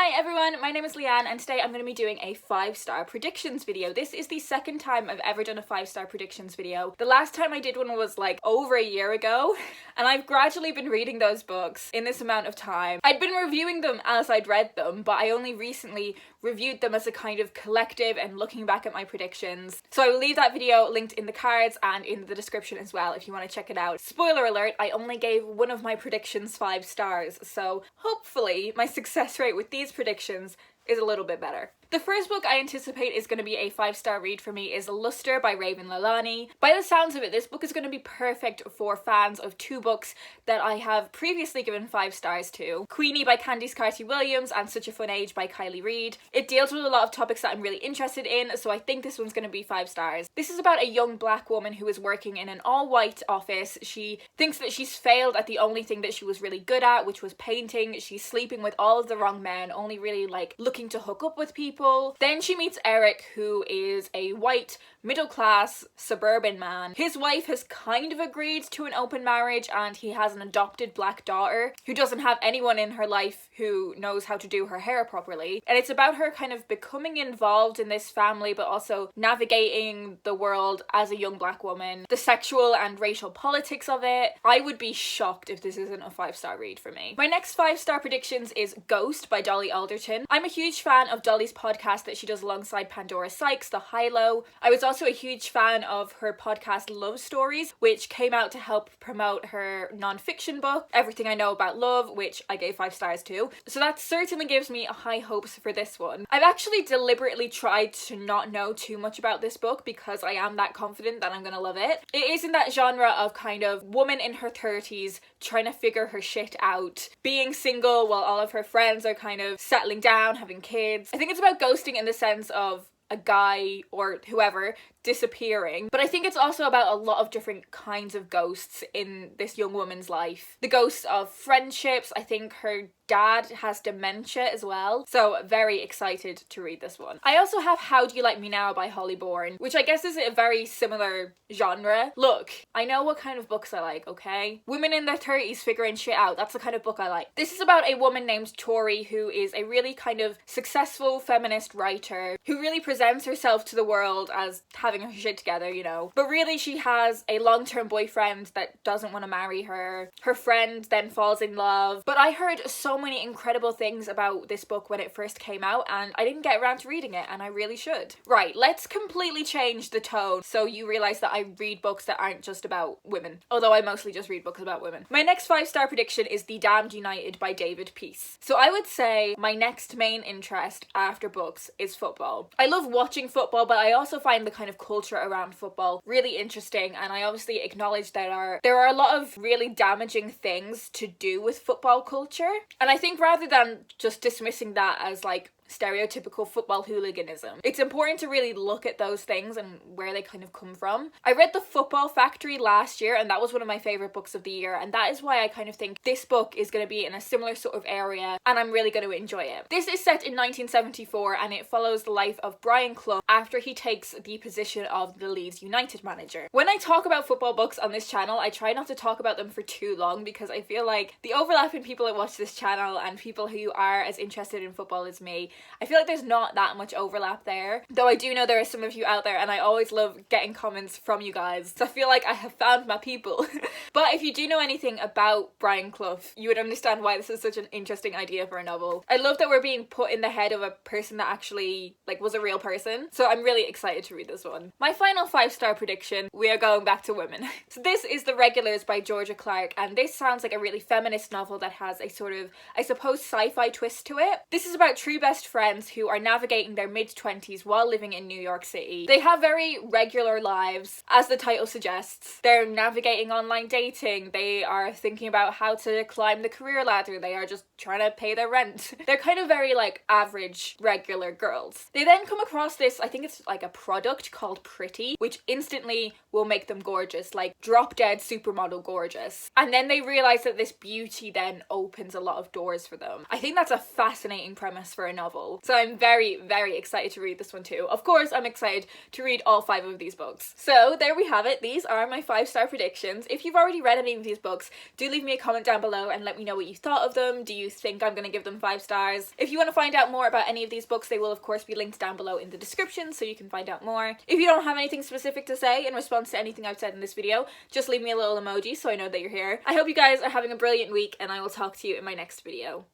Hi everyone, my name is Leanne and today I'm going to be doing a 5-star predictions video. This is the second time I've ever done a 5-star predictions video. The last time I did one was like over a year ago and I've gradually been reading those books in this amount of time. I'd been reviewing them as I'd read them, but I only recently reviewed them as a kind of collective and looking back at my predictions. So I will leave that video linked in the cards and in the description as well if you want to check it out. Spoiler alert, I only gave one of my predictions 5 stars, so hopefully my success rate with these predictions is a little bit better. The first book I anticipate is going to be a 5-star read for me is Luster by Raven Leilani. By the sounds of it, this book is going to be perfect for fans of 2 books that I have previously given 5 stars to. Queenie by Candice Carty-Williams and Such a Fun Age by Kylie Reid. It deals with a lot of topics that I'm really interested in, so I think this one's going to be 5 stars. This is about a young black woman who is working in an all-white office. She thinks that she's failed at the only thing that she was really good at, which was painting. She's sleeping with all of the wrong men, only really like looking to hook up with people. Then she meets Eric, who is a white, middle-class, suburban man. His wife has kind of agreed to an open marriage and he has an adopted black daughter who doesn't have anyone in her life who knows how to do her hair properly. And it's about her kind of becoming involved in this family but also navigating the world as a young black woman, the sexual and racial politics of it. I would be shocked if this isn't a 5-star read for me. My next 5-star predictions is Ghost by Dolly Alderton. I'm a huge fan of Dolly's podcast that she does alongside Pandora Sykes, The High Low. I was also a huge fan of her podcast Love Stories, which came out to help promote her non-fiction book, Everything I Know About Love, which I gave 5 stars to. So that certainly gives me high hopes for this one. I've actually deliberately tried to not know too much about this book because I am that confident that I'm gonna love it. It is in that genre of kind of woman in her 30s trying to figure her shit out, being single while all of her friends are kind of settling down, having kids. I think it's about ghosting in the sense of a guy or whoever disappearing, but I think it's also about a lot of different kinds of ghosts in this young woman's life. The ghosts of friendships. I think her dad has dementia as well, so very excited to read this one. I also have How Do You Like Me Now by Holly Bourne, which I guess is a very similar genre. Look, I know what kind of books I like, okay? Women in their 30s figuring shit out, that's the kind of book I like. This is about a woman named Tori who is a really kind of successful feminist writer who really presents herself to the world as having her shit together, you know. But really she has a long-term boyfriend that doesn't want to marry her. Her friend then falls in love. But I heard so many incredible things about this book when it first came out and I didn't get around to reading it and I really should. Right, let's completely change the tone so you realise that I read books that aren't just about women. Although I mostly just read books about women. My next 5-star prediction is The Damned United by David Peace. So I would say my next main interest after books is football. I love watching football, but I also find the kind of culture around football really interesting, and I obviously acknowledge that there are a lot of really damaging things to do with football culture, and I think rather than just dismissing that as like stereotypical football hooliganism, it's important to really look at those things and where they kind of come from. I read The Football Factory last year and that was one of my favourite books of the year, and that is why I kind of think this book is going to be in a similar sort of area and I'm really going to enjoy it. This is set in 1974 and it follows the life of Brian Clough after he takes the position of the Leeds United manager. When I talk about football books on this channel, I try not to talk about them for too long because I feel like the overlap in people that watch this channel and people who are as interested in football as me, I feel like there's not that much overlap there, though I do know there are some of you out there and I always love getting comments from you guys, so I feel like I have found my people. But if you do know anything about Brian Clough, you would understand why this is such an interesting idea for a novel. I love that we're being put in the head of a person that actually like was a real person, so I'm really excited to read this one. My final 5-star prediction, we are going back to women. So this is The Regulars by Georgia Clark, and this sounds like a really feminist novel that has a sort of, I suppose, sci-fi twist to it. This is about 3 best friends who are navigating their mid-20s while living in New York City. They have very regular lives, as the title suggests. They're navigating online dating, they are thinking about how to climb the career ladder, they are just trying to pay their rent. They're kind of very like average, regular girls. They then come across this, I think it's like a product called Pretty, which instantly will make them gorgeous, like drop-dead supermodel gorgeous. And then they realise that this beauty then opens a lot of doors for them. I think that's a fascinating premise for a novel. novel. So I'm very, very excited to read this one too. Of course, I'm excited to read all 5 of these books. So there we have it. These are my 5-star predictions. If you've already read any of these books, do leave me a comment down below and let me know what you thought of them. Do you think I'm going to give them 5 stars? If you want to find out more about any of these books, they will of course be linked down below in the description so you can find out more. If you don't have anything specific to say in response to anything I've said in this video, just leave me a little emoji so I know that you're here. I hope you guys are having a brilliant week, and I will talk to you in my next video.